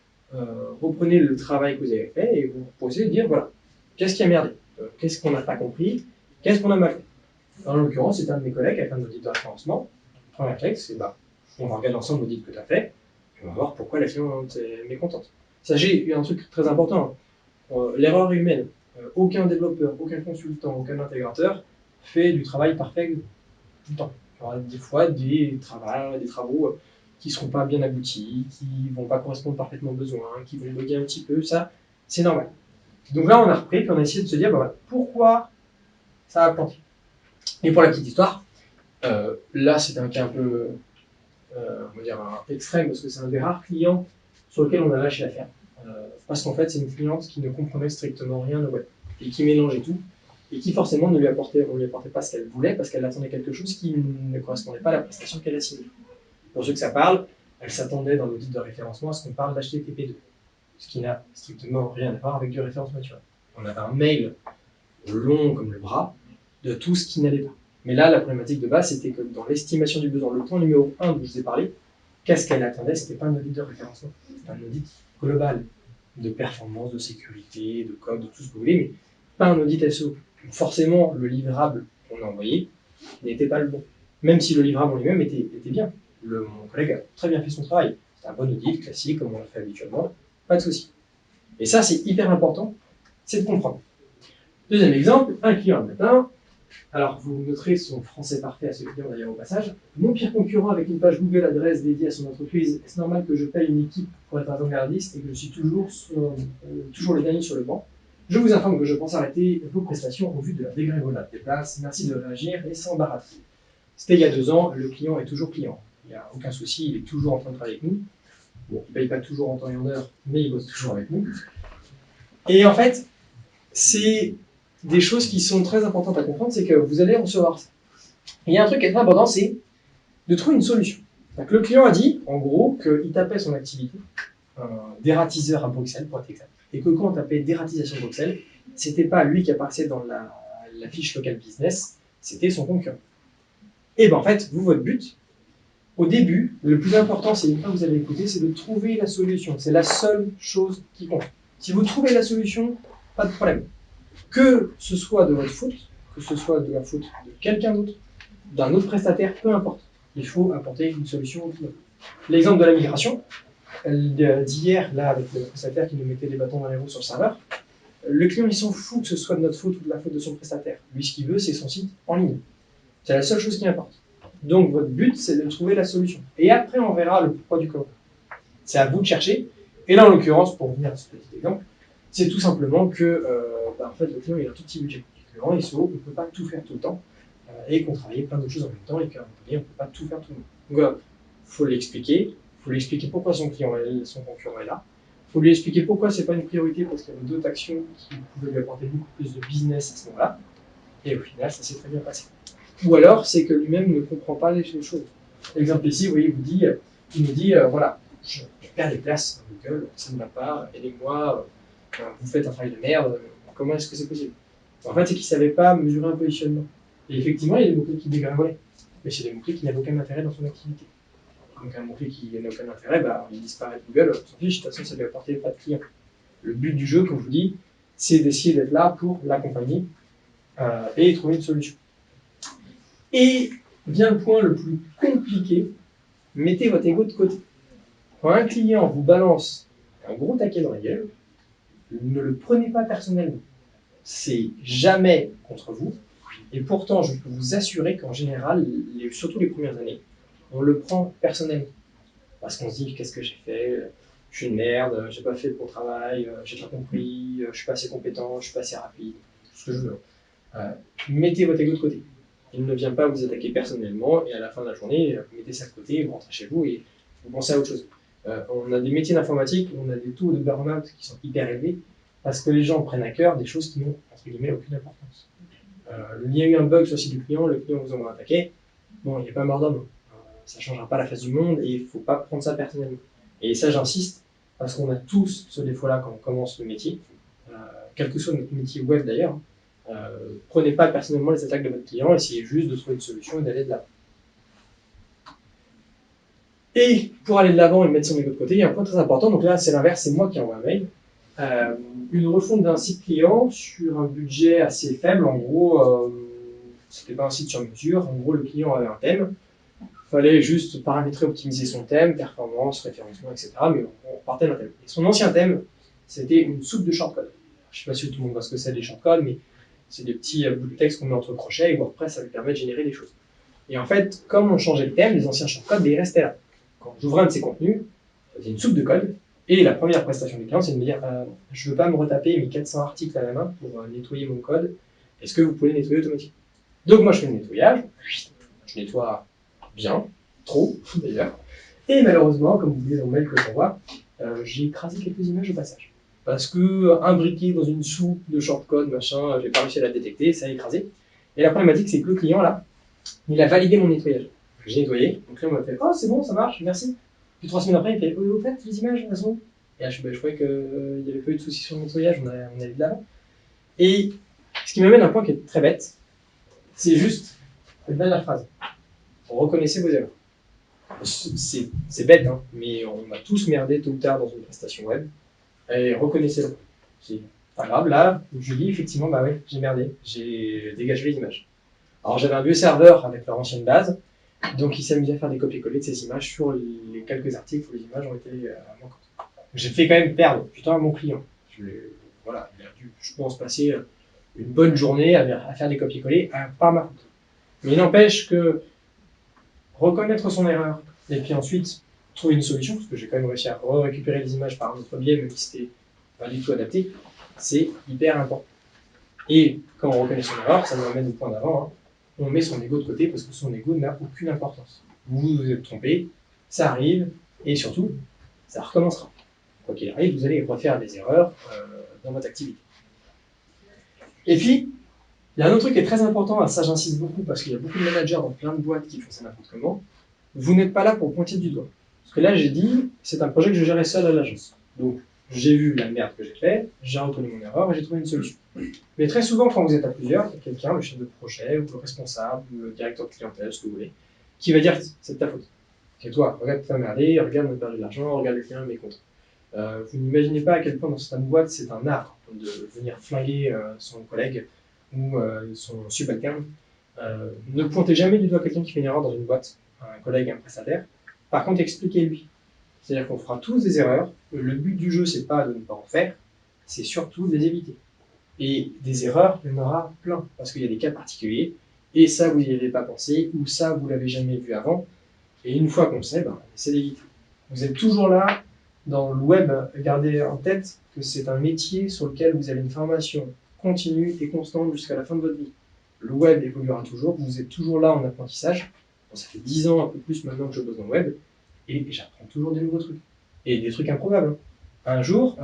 reprenez le travail que vous avez fait et vous vous posez et dire voilà, qu'est-ce qui a merdé, qu'est-ce qu'on n'a pas compris, qu'est-ce qu'on a mal fait. En l'occurrence, c'est un de mes collègues avec un audit de référencement. Le premier réflexe, c'est on va regarder ensemble l'audit que tu as fait, et on va voir pourquoi la cliente est mécontente. Sachez, il y a un truc très important, l'erreur humaine. Aucun développeur, aucun consultant, aucun intégrateur fait du travail parfait tout le temps. Il y aura des fois des travaux qui ne seront pas bien aboutis, qui ne vont pas correspondre parfaitement aux besoins, qui vont bugger un petit peu, ça, c'est normal. Donc là, on a repris, puis on a essayé de se dire, voilà, pourquoi ça a planté. Et pour la petite histoire, là, c'est un cas un peu, on va dire, extrême, parce que c'est un des rares clients sur lequel on a lâché l'affaire. Parce qu'en fait, c'est une cliente qui ne comprenait strictement rien au web, et qui mélangeait tout, et qui forcément on ne lui apportait pas ce qu'elle voulait, parce qu'elle attendait quelque chose qui ne correspondait pas à la prestation qu'elle a signée. Pour ceux que ça parle, elle s'attendait dans l'audit de référencement à ce qu'on parle d'HTTP2, ce qui n'a strictement rien à voir avec du référencement naturel. On avait un mail long comme le bras de tout ce qui n'allait pas. Mais là, la problématique de base, c'était que dans l'estimation du besoin, le point numéro 1 dont je vous ai parlé, qu'est-ce qu'elle attendait? C'était pas un audit de référencement, c'était un audit global de performance, de sécurité, de code, de tout ce que vous voulez, mais pas un audit SEO. Donc forcément, le livrable qu'on a envoyé n'était pas le bon. Même si le livrable en lui-même était bien. Mon collègue a très bien fait son travail. C'est un bon audit, classique, comme on l'a fait habituellement, pas de souci. Et ça, c'est hyper important, c'est de comprendre. Deuxième exemple, un client un matin. Alors, vous noterez son français parfait à ce client d'ailleurs au passage. Mon pire concurrent avec une page Google adresse dédiée à son entreprise, est-ce normal que je paye une équipe pour être avant-gardiste et que je suis toujours le dernier sur le banc? Je vous informe que je pense arrêter vos prestations au vu de la dégringolade des places. Merci de réagir et sans baratin. C'était il y a 2 ans, le client est toujours client. Il n'y a aucun souci, il est toujours en train de travailler avec nous. Bon, il ne paye pas toujours en temps et en heure, mais il bosse toujours avec nous. Et en fait, c'est des choses qui sont très importantes à comprendre, c'est que vous allez recevoir ça. Et il y a un truc qui est très important, c'est de trouver une solution. Donc, le client a dit, en gros, qu'il tapait son activité, dératiseur à Bruxelles, pour être exact, et que quand on tapait dératisation de Bruxelles, c'était pas lui qui apparaissait dans la fiche local business, c'était son concurrent. Et bien en fait, vous, votre but, au début, le plus important, c'est une fois que vous avez écouté, c'est de trouver la solution. C'est la seule chose qui compte. Si vous trouvez la solution, pas de problème. Que ce soit de votre faute, que ce soit de la faute de quelqu'un d'autre, d'un autre prestataire, peu importe. Il faut apporter une solution. L'exemple de la migration, d'hier, là, avec le prestataire qui nous mettait des bâtons dans les roues sur le serveur, le client, il s'en fout que ce soit de notre faute ou de la faute de son prestataire. Lui, ce qu'il veut, c'est son site en ligne. C'est la seule chose qui importe. Donc, votre but, c'est de trouver la solution. Et après, on verra le pourquoi du comment. C'est à vous de chercher. Et là, en l'occurrence, pour revenir à ce petit exemple, c'est tout simplement que en fait, le client il a un tout petit budget. Le client, il on ne peut pas tout faire tout le temps et qu'on travaille plein d'autres choses en même temps et qu'à un moment donné, on ne peut pas tout faire tout le temps. Donc voilà, il faut l'expliquer. Il faut lui expliquer pourquoi son concurrent est là. Il faut lui expliquer pourquoi ce n'est pas une priorité parce qu'il y avait d'autres actions qui pouvaient lui apporter beaucoup plus de business à ce moment-là. Et au final, ça s'est très bien passé. Ou alors, c'est que lui-même ne comprend pas les choses. L'exemple ici, vous voyez, il nous dit, voilà, je perds des places dans Google, ça ne va pas, aidez-moi, vous faites un travail de merde, comment est-ce que c'est possible? En fait, c'est qu'il ne savait pas mesurer un positionnement. Et effectivement, il y a des mots-clés qui dégringolaient, mais c'est des mots-clés qui n'avaient aucun intérêt dans son activité. Donc un mot-clé qui n'a aucun intérêt, il disparaît de Google, on s'en fiche, de toute façon, ça ne lui apportait pas de clients. Le but du jeu, comme je vous dis, c'est d'essayer d'être là pour l'accompagner et trouver une solution. Et vient le point le plus compliqué, mettez votre ego de côté. Quand un client vous balance un gros taquet dans la gueule, ne le prenez pas personnellement. C'est jamais contre vous, Et pourtant, je peux vous assurer qu'en général, surtout les premières années, on le prend personnellement. Parce qu'on se dit, qu'est-ce que j'ai fait? Je suis une merde, j'ai pas fait le bon travail, j'ai pas compris, je suis pas assez compétent, je suis pas assez rapide, tout ce que je veux. Mettez votre ego de côté. Il ne vient pas vous attaquer personnellement, et à la fin de la journée, vous mettez ça de côté, vous rentrez chez vous et vous pensez à autre chose. On a des métiers d'informatique où on a des taux de burn-out qui sont hyper élevés, parce que les gens prennent à cœur des choses qui n'ont, entre guillemets, aucune importance. Il y a eu un bug sur le site du client, le client vous envoie attaquer, bon, il n'est pas mort d'homme. Ça ne changera pas la face du monde et il ne faut pas prendre ça personnellement. Et ça, j'insiste, parce qu'on a tous ce défaut-là quand on commence le métier, quel que soit notre métier web d'ailleurs. Prenez pas personnellement les attaques de votre client, essayez juste de trouver une solution et d'aller de l'avant. Et pour aller de l'avant et mettre son ego de côté, il y a un point très important, donc là c'est l'inverse, c'est moi qui envoie un mail. Une refonte d'un site client sur un budget assez faible, en gros, c'était pas un site sur mesure, en gros le client avait un thème, il fallait juste paramétrer, optimiser son thème, performance, référencement, etc. Mais on partait d'un thème. Et son ancien thème, c'était une soupe de shortcode. Je ne sais pas si tout le monde voit ce que c'est des shortcodes, mais c'est des petits bouts de texte qu'on met entre crochets et WordPress, ça lui permet de générer des choses. Et en fait, comme on changeait le thème, les anciens shortcodes, ils restaient là. Quand j'ouvrais un de ces contenus, c'est une soupe de code, et la première prestation du client, c'est de me dire je ne veux pas me retaper mes 400 articles à la main pour nettoyer mon code, est-ce que vous pouvez le nettoyer automatiquement? Donc moi je fais le nettoyage, je nettoie bien, trop d'ailleurs, et malheureusement, comme vous voyez dans le mail que j'envoie, j'ai écrasé quelques images au passage. Parce que imbriqué dans une soupe de shortcode, machin, j'ai pas réussi à la détecter, ça a écrasé. Et la problématique, c'est que le client là, il a validé mon nettoyage. J'ai nettoyé, donc là on m'a fait oh c'est bon, ça marche, merci. Puis 3 semaines après, il fait au fait, les images, elles sont où? Et là je croyais qu'il n'y avait pas eu de soucis sur le nettoyage, on allait de l'avant. Et ce qui m'amène à un point qui est très bête, c'est juste cette dernière phrase. Reconnaissez vos erreurs. C'est bête, hein, mais on a tous merdé tôt ou tard dans une prestation web. Et reconnaissez-le. C'est pas grave, là, je dis effectivement, bah ouais, j'ai merdé, j'ai dégagé les images. Alors j'avais un vieux serveur avec leur ancienne base, donc il s'amusait à faire des copier-coller de ces images sur les quelques articles où les images ont été manquantes. J'ai fait quand même perdre du temps à mon client. Voilà, il a dû, je pense, passer une bonne journée à faire des copier-coller, par ma faute. Mais il n'empêche que reconnaître son erreur, et puis ensuite trouver une solution, parce que j'ai quand même réussi à récupérer les images par un autre biais, même si c'était pas du tout adapté, c'est hyper important. Et quand on reconnaît son erreur, ça nous amène au point d'avant, hein, on met son ego de côté parce que son ego n'a aucune importance. Vous vous êtes trompé, ça arrive, et surtout, ça recommencera. Quoi qu'il arrive, vous allez refaire des erreurs dans votre activité. Et puis, il y a un autre truc qui est très important, ça j'insiste beaucoup parce qu'il y a beaucoup de managers dans plein de boîtes qui font ça n'importe comment. Vous n'êtes pas là pour pointer du doigt. Parce que là, j'ai dit, c'est un projet que je gérais seul à l'agence. Donc, j'ai vu la merde que j'ai fait, j'ai reconnu mon erreur et j'ai trouvé une solution. Mais très souvent, quand vous êtes à plusieurs, il y a quelqu'un, le chef de projet, ou le responsable, ou le directeur de clientèle, ce que vous voulez, qui va dire c'est de ta faute. C'est toi, regarde, t'as merdé, regarde, on a perdu de l'argent, regarde le client, mais contre. Vous n'imaginez pas à quel point dans certaines boîtes, c'est un art de venir flinguer son collègue ou son subalterne. Ne pointez jamais du doigt quelqu'un qui fait une erreur dans une boîte, un collègue, un prestataire. Par contre, expliquez-lui. C'est-à-dire qu'on fera tous des erreurs. Le but du jeu, c'est pas de ne pas en faire, c'est surtout de les éviter. Et des erreurs, il y en aura plein, parce qu'il y a des cas particuliers, et ça, vous n'y avez pas pensé, ou ça, vous l'avez jamais vu avant. Et une fois qu'on le sait, c'est d'éviter. Vous êtes toujours là, dans le web, gardez en tête que c'est un métier sur lequel vous avez une formation continue et constante jusqu'à la fin de votre vie. Le web évoluera toujours, vous êtes toujours là en apprentissage. Bon, ça fait 10 ans, un peu plus maintenant que je bosse dans le web, et j'apprends toujours des nouveaux trucs. Et des trucs improbables. Un jour,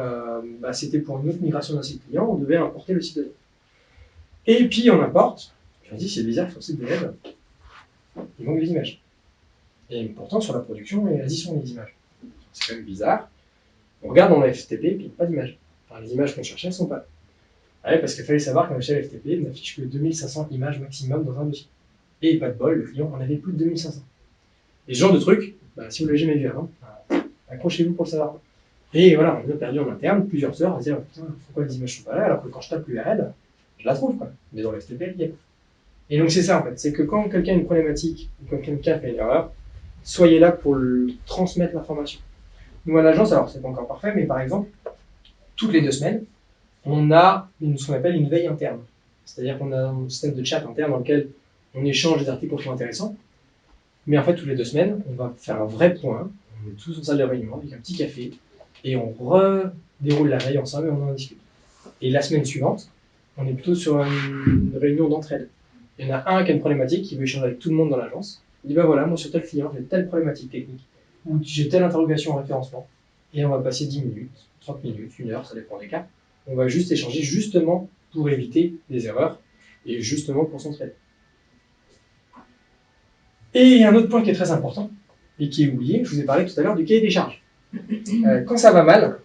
c'était pour une autre migration d'un site client, on devait importer le site de dev. Et puis on importe, je me dis c'est bizarre sur le site de dev, il manque des images. Et pourtant sur la production, il y a l'addition des images. C'est quand même bizarre. On regarde dans la FTP, puis il n'y a pas d'image. Enfin, les images qu'on cherchait ne sont pas là. Ouais, parce qu'il fallait savoir qu'un logiciel FTP n'affiche que 2500 images maximum dans un dossier. Et pas de bol, le client en avait plus de 2500. Et ce genre de truc, si vous ne l'avez jamais vu avant, accrochez-vous pour le savoir. Et voilà, on a perdu en interne plusieurs heures à se dire putain, pourquoi les images ne sont pas là alors que quand je tape l'URL, je la trouve quoi. Mais dans le FTP, elle y est. Et donc c'est ça en fait, c'est que quand quelqu'un a une problématique ou quand quelqu'un fait une erreur, soyez là pour transmettre l'information. Nous à l'agence, alors c'est pas encore parfait, mais par exemple, toutes les 2 semaines, on a ce qu'on appelle une veille interne. C'est-à-dire qu'on a un système de chat interne dans lequel on échange des articles qu'on trouve intéressants. Mais en fait, toutes les 2 semaines, on va faire un vrai point. On est tous en salle de réunion avec un petit café et on redéroule la veille ensemble et on en discute. Et la semaine suivante, on est plutôt sur une réunion d'entraide. Il y en a un qui a une problématique, qui veut échanger avec tout le monde dans l'agence. Il dit bah voilà, moi sur tel client, j'ai telle problématique technique, ou j'ai telle interrogation en référencement. Et on va passer 10 minutes, 30 minutes, 1 heure, ça dépend des cas. On va juste échanger justement pour éviter des erreurs et justement pour s'entraider. Et il y a un autre point qui est très important et qui est oublié, je vous ai parlé tout à l'heure du cahier des charges. Quand ça va mal,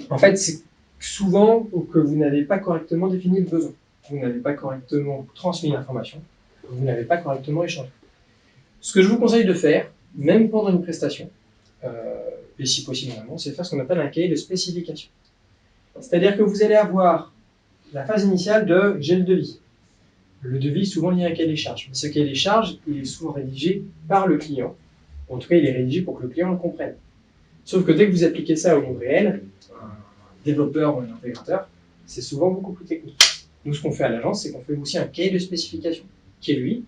en fait, c'est souvent que vous n'avez pas correctement défini le besoin, vous n'avez pas correctement transmis l'information, vous n'avez pas correctement échangé. Ce que je vous conseille de faire, même pendant une prestation, et si possible en amont, c'est de faire ce qu'on appelle un cahier de spécification. C'est-à-dire que vous allez avoir la phase initiale de j'ai le devis. Le devis, souvent, il y a un cahier des charges. Mais ce cahier des charges, il est souvent rédigé par le client. En tout cas, il est rédigé pour que le client le comprenne. Sauf que dès que vous appliquez ça au monde réel, un développeur ou un intégrateur, c'est souvent beaucoup plus technique. Nous, ce qu'on fait à l'agence, c'est qu'on fait aussi un cahier de spécification, qui, lui,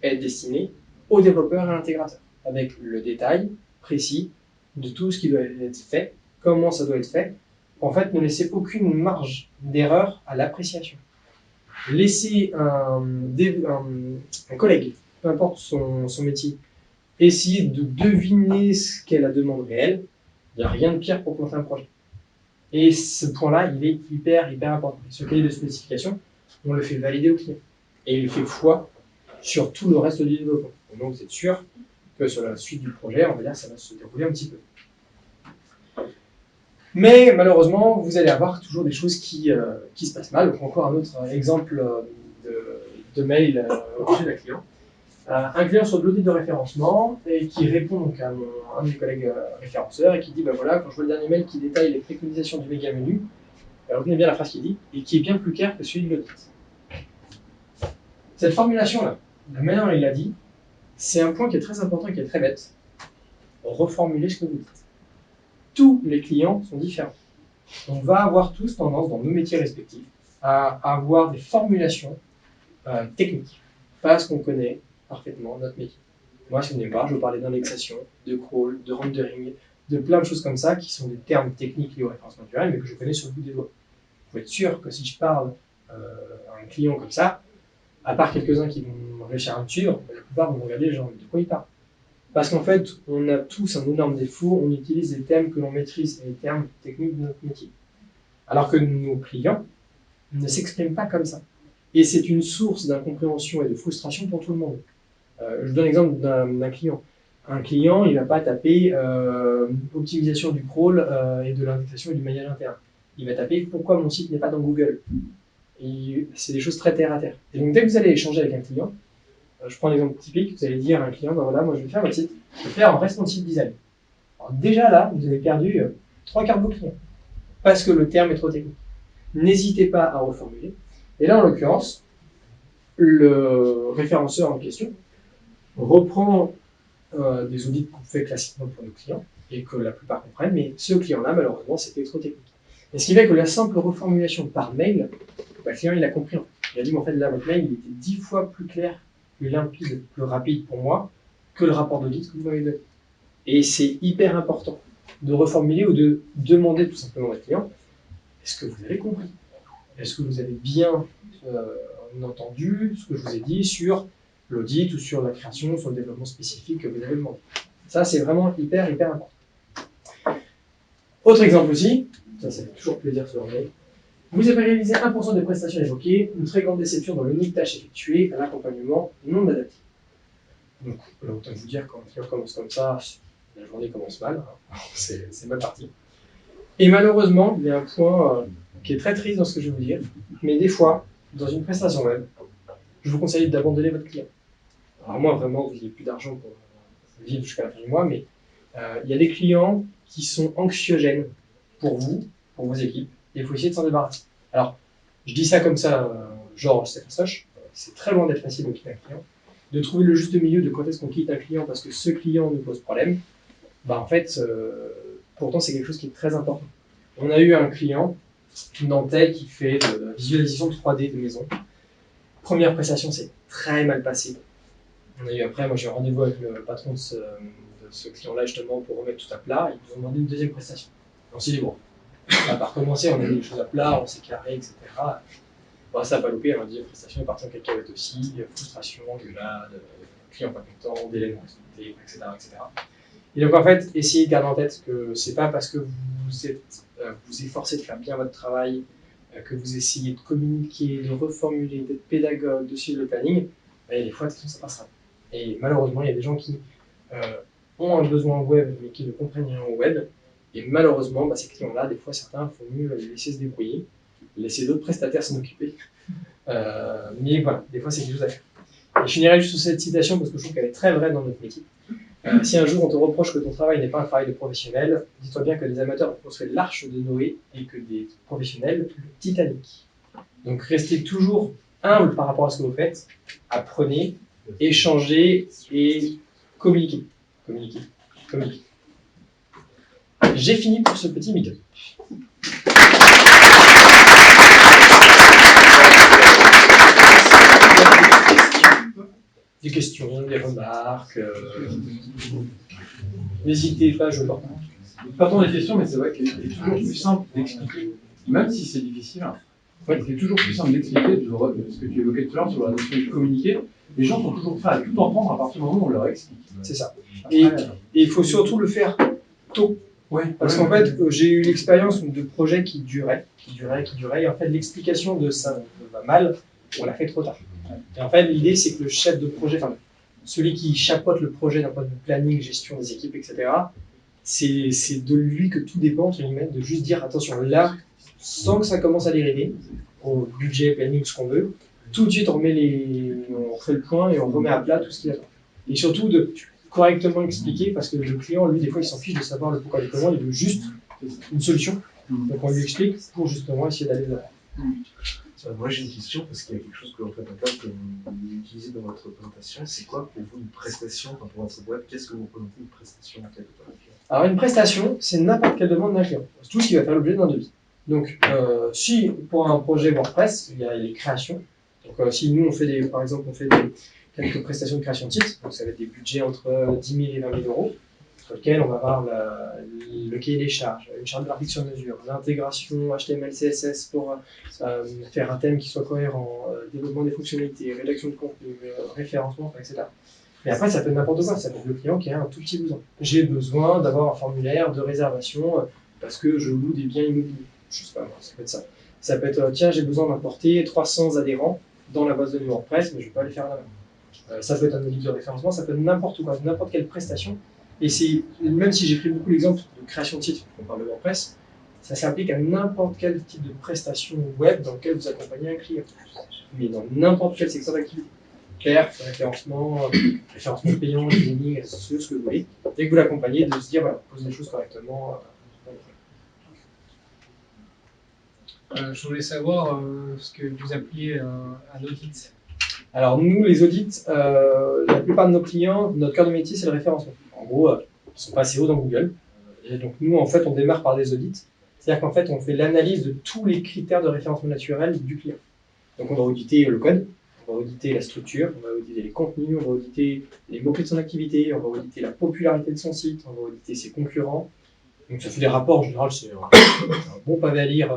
est destiné au développeur et à l'intégrateur, avec le détail précis de tout ce qui doit être fait, comment ça doit être fait. En fait, ne laissez aucune marge d'erreur à l'appréciation. Laissez un collègue, peu importe son métier, essayer de deviner ce qu'est la demande réelle. Il n'y a rien de pire pour planter un projet. Et ce point-là, il est hyper important. Ce cahier de spécification, on le fait valider au client. Et il fait foi sur tout le reste du développement. Et donc, vous êtes sûr que sur la suite du projet, on va dire, ça va se dérouler un petit peu. Mais malheureusement, vous allez avoir toujours des choses qui se passent mal. Donc, encore un autre exemple de mail au sujet d'un client. Un client sur de l'audit de référencement et qui répond donc à un de mes collègues référenceurs et qui dit bah voilà, quand je vois le dernier mail qui détaille les préconisations du méga menu, retenez bien la phrase qu'il dit, et qui est bien plus clair que celui de l'audit. Cette formulation-là, la manière dont il l'a dit, c'est un point qui est très important et qui est très bête. Reformulez ce que vous dites. Tous les clients sont différents. On va avoir tous tendance, dans nos métiers respectifs, à avoir des formulations techniques, parce qu'on connaît parfaitement notre métier. Moi, si vous venez me voir, je vais vous parler d'indexation, de crawl, de rendering, de plein de choses comme ça, qui sont des termes techniques liés aux références naturelles, mais que je connais sur le bout des doigts. Vous pouvez être sûr que si je parle à un client comme ça, à part quelques-uns qui vont réussir à me suivre, la plupart vont me regarder genre de quoi il parle. Parce qu'en fait, on a tous un énorme défaut, on utilise des termes que l'on maîtrise, les termes techniques de notre métier. Alors que nos clients ne s'expriment pas comme ça. Et c'est une source d'incompréhension et de frustration pour tout le monde. Je vous donne l'exemple d'un client. Un client, il ne va pas taper optimisation du crawl et de l'indexation et du maillage interne. Il va taper pourquoi mon site n'est pas dans Google. Et c'est des choses très terre à terre. Et donc dès que vous allez échanger avec un client, je prends l'exemple typique, vous allez dire à un client, ben voilà, moi je vais faire votre site, je vais faire en responsive design. Alors déjà là, vous avez perdu 3/4 de vos clients, parce que le terme est trop technique. N'hésitez pas à reformuler. Et là, en l'occurrence, le référenceur en question reprend des audits qu'on fait classiquement pour nos clients, et que la plupart comprennent, mais ce client-là, malheureusement, c'était trop technique. Et ce qui fait que la simple reformulation par mail, le client, il a compris. Il a dit, mais en fait, là, votre mail, il était 10 fois plus clair, plus limpide, plus rapide pour moi que le rapport d'audit que vous m'avez donné. Et c'est hyper important de reformuler ou de demander tout simplement à votre client, est-ce que vous avez compris? Est-ce que vous avez bien entendu ce que je vous ai dit sur l'audit ou sur la création, sur le développement spécifique que vous avez demandé? Ça, c'est vraiment hyper important. Autre exemple aussi, ça fait toujours plaisir sur le mail. Vous avez réalisé 1% des prestations évoquées, une très grande déception dans l'unique tâche effectuée, un accompagnement non adapté. Donc, là, autant vous dire, quand un client commence comme ça, la journée commence mal, hein. C'est mal parti. Et malheureusement, il y a un point qui est très triste dans ce que je vais vous dire, mais des fois, dans une prestation web, je vous conseille d'abandonner votre client. Alors moi, vraiment, vous n'avez plus d'argent pour vivre jusqu'à la fin du mois, mais il y a des clients qui sont anxiogènes pour vous, pour vos équipes, et il faut essayer de s'en débarrasser. Alors, je dis ça comme ça, genre c'est fastoche, c'est très loin d'être facile de quitter un client. De trouver le juste milieu de quand est-ce qu'on quitte un client parce que ce client nous pose problème, bah en fait, pourtant c'est quelque chose qui est très important. On a eu un client nantais qui fait de la visualisation 3D de maison. première prestation s'est très mal passée. On a eu après, moi j'ai eu un rendez-vous avec le patron de ce client-là justement pour remettre tout à plat. Ils nous ont demandé une deuxième prestation. On s'est dit bon, on va pas recommencer, on a mis les choses à plat, on s'est carré, etc. Bon, ça n'a pas loupé, la deuxième prestation est partie en cacahuète aussi, frustration, engueulade, client pas content, délai non respecté, etc., etc. Et donc en fait, essayez de garder en tête que c'est pas parce que vous efforcez de faire bien votre travail, que vous essayez de communiquer, de reformuler, d'être pédagogue, de suivre le planning, il y a des fois, de toute façon, ça passera. Et malheureusement, il y a des gens qui ont un besoin web, mais qui ne comprennent rien au web. Et malheureusement, ces clients-là, des fois, certains, il faut mieux les laisser se débrouiller, laisser d'autres prestataires s'en occuper. Mais voilà, des fois, c'est quelque chose à faire. Et je finirai juste sur cette citation parce que je trouve qu'elle est très vraie dans notre métier. Si un jour on te reproche que ton travail n'est pas un travail de professionnel, dis-toi bien que des amateurs ont construit l'arche de Noé et que des professionnels le Titanic. Donc restez toujours humble par rapport à ce que vous faites, apprenez, échangez et communiquez. Communiquez. Communiquez. J'ai fini pour ce petit meet-up. Des questions, des remarques. N'hésitez pas, je vois. Pas tant des questions, mais c'est vrai qu'il est toujours plus simple d'expliquer, même si c'est difficile. Ouais, c'est toujours plus simple d'expliquer, ce que tu évoquais tout à l'heure sur la notion de communiquer. Les gens sont toujours prêts à tout entendre à partir du moment où on leur explique. C'est ça. Et il faut surtout le faire tôt. Ouais, parce qu'en fait, j'ai eu l'expérience de projets qui duraient, et en fait, l'explication de ça va mal, on l'a fait trop tard. Et en fait, l'idée, c'est que le chef de projet, enfin, celui qui chapeaute le projet d'un point de vue planning, gestion des équipes, etc., c'est de lui que tout dépend, de juste dire, attention, là, sans que ça commence à dériver, au budget, planning, ce qu'on veut, tout de suite, on fait le point et on remet à plat tout ce qu'il attend. Et surtout, de correctement expliquer, parce que le client, lui, des fois, il s'en fiche de savoir le pourquoi du comment, il veut juste une solution. Donc on lui explique pour justement essayer d'aller là. Moi j'ai une question, parce qu'il y a quelque chose que en fait, que vous utilisez dans votre présentation. C'est quoi pour vous une prestation, enfin, pour votre boîte, qu'est-ce que vous représentez une prestation en fait? Alors une prestation, c'est n'importe quelle demande d'un client. C'est tout ce qui va faire l'objet d'un devis. Donc si pour un projet WordPress, il y a les créations. Donc si nous on fait par exemple on fait quelques prestations de création de site, donc ça va être des budgets entre 10 000 et 20 000 euros, sur lequel on va avoir le cahier des charges, une charte graphique sur mesure, l'intégration HTML, CSS pour faire un thème qui soit cohérent, développement des fonctionnalités, rédaction de contenu, référencement, etc. Mais après, ça peut être n'importe quoi, ça peut être le client qui a un tout petit besoin. J'ai besoin d'avoir un formulaire de réservation parce que je loue des biens immobiliers. Je sais pas, ça peut être ça. Ça peut être, tiens, j'ai besoin d'importer 300 adhérents dans la base de WordPress, mais je ne vais pas les faire à la main. Ça peut être un module de référencement, ça peut être n'importe quoi, n'importe quelle prestation. Et même si j'ai pris beaucoup l'exemple de création de site, on parle de WordPress, ça s'applique à n'importe quel type de prestation web dans lequel vous accompagnez un client. Mais dans n'importe quel secteur d'activité. Référencement payant, designing, ce que vous voulez. Dès que vous l'accompagnez, de se dire, voilà, poser les choses correctement. Je voulais savoir ce que vous appeliez un audit. Alors nous, les audits, la plupart de nos clients, notre cœur de métier, c'est le référencement. En gros, ils sont pas assez hauts dans Google. Et donc nous, en fait, on démarre par des audits. C'est-à-dire qu'en fait, on fait l'analyse de tous les critères de référencement naturel du client. Donc on va auditer le code, on va auditer la structure, on va auditer les contenus, on va auditer les mots-clés de son activité, on va auditer la popularité de son site, on va auditer ses concurrents. Donc ça fait des rapports, en général, c'est un bon pavé à lire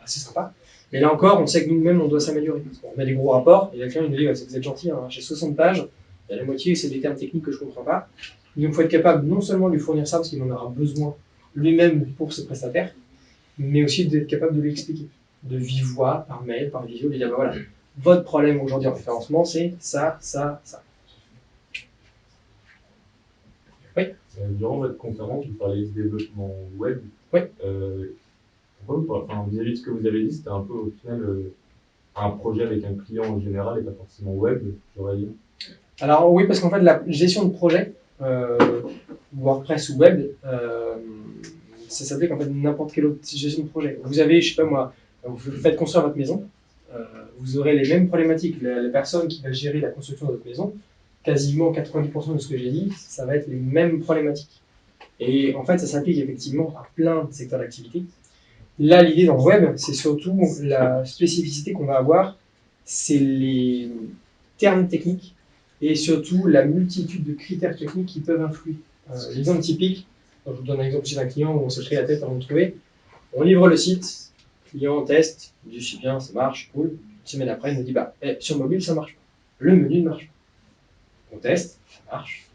assez sympa. Mais là encore, on sait que nous-mêmes, on doit s'améliorer. On met des gros rapports, et quelqu'un nous dit, ouais, vous êtes gentil, hein, j'ai 60 pages, il y a la moitié, c'est des termes techniques que je ne comprends pas. Donc il faut être capable non seulement de lui fournir ça, parce qu'il en aura besoin lui-même pour ses prestataires, mais aussi d'être capable de lui expliquer, de vive voix, par mail, par visio, de dire, bah, voilà, votre problème aujourd'hui en référencement, c'est ça, ça, ça. Oui. Durant votre conférence, vous parliez de développement web. Oui. Vis-à-vis de ce que vous avez dit, c'était un peu au final un projet avec un client en général et pas forcément web, j'aurais dit. Alors oui, parce qu'en fait, la gestion de projet, WordPress ou web, ça s'applique en fait n'importe quelle autre gestion de projet. Vous avez, je sais pas moi, vous faites construire votre maison, vous aurez les mêmes problématiques. La personne qui va gérer la construction de votre maison, quasiment 90% de ce que j'ai dit, ça va être les mêmes problématiques. Et en fait, ça s'applique effectivement à plein de secteurs d'activité. Là, l'idée dans le web, c'est surtout la spécificité qu'on va avoir c'est les termes techniques et surtout la multitude de critères techniques qui peuvent influer. L'exemple typique, je vous donne un exemple chez un client où on s'est pris la tête avant de trouver. On livre le site, le client teste, il dit c'est bien, ça marche, cool. Une semaine après, il nous dit sur mobile ça marche pas. Le menu ne marche pas. On teste, ça marche.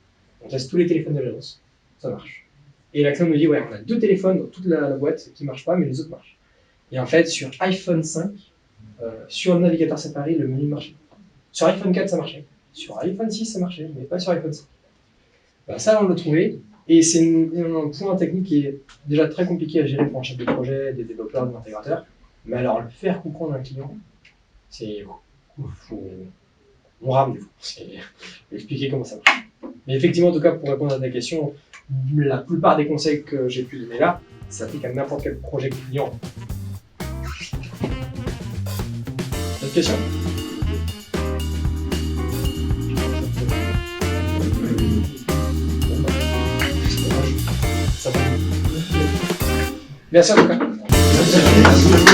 On teste tous les téléphones de l'agence, ça marche. Et la client nous dit ouais, on a 2 téléphones dans toute la boîte qui ne marchent pas, mais les autres marchent. Et en fait, sur iPhone 5, sur le navigateur Safari, le menu marchait. Sur iPhone 4, ça marchait. Sur iPhone 6, ça marchait, mais pas sur iPhone 5. Ça, on l'a trouvé. Et c'est un point technique qui est déjà très compliqué à gérer pour un chef de projet, des développeurs, des intégrateurs. Mais alors, le faire comprendre à un client, c'est. On rame des fois. C'est expliquer comment ça marche. Mais effectivement, en tout cas, pour répondre à ta question, la plupart des conseils que j'ai pu donner là, ça s'applique à n'importe quel projet client. D'autres questions ? Ça va. Merci en tout cas. Merci.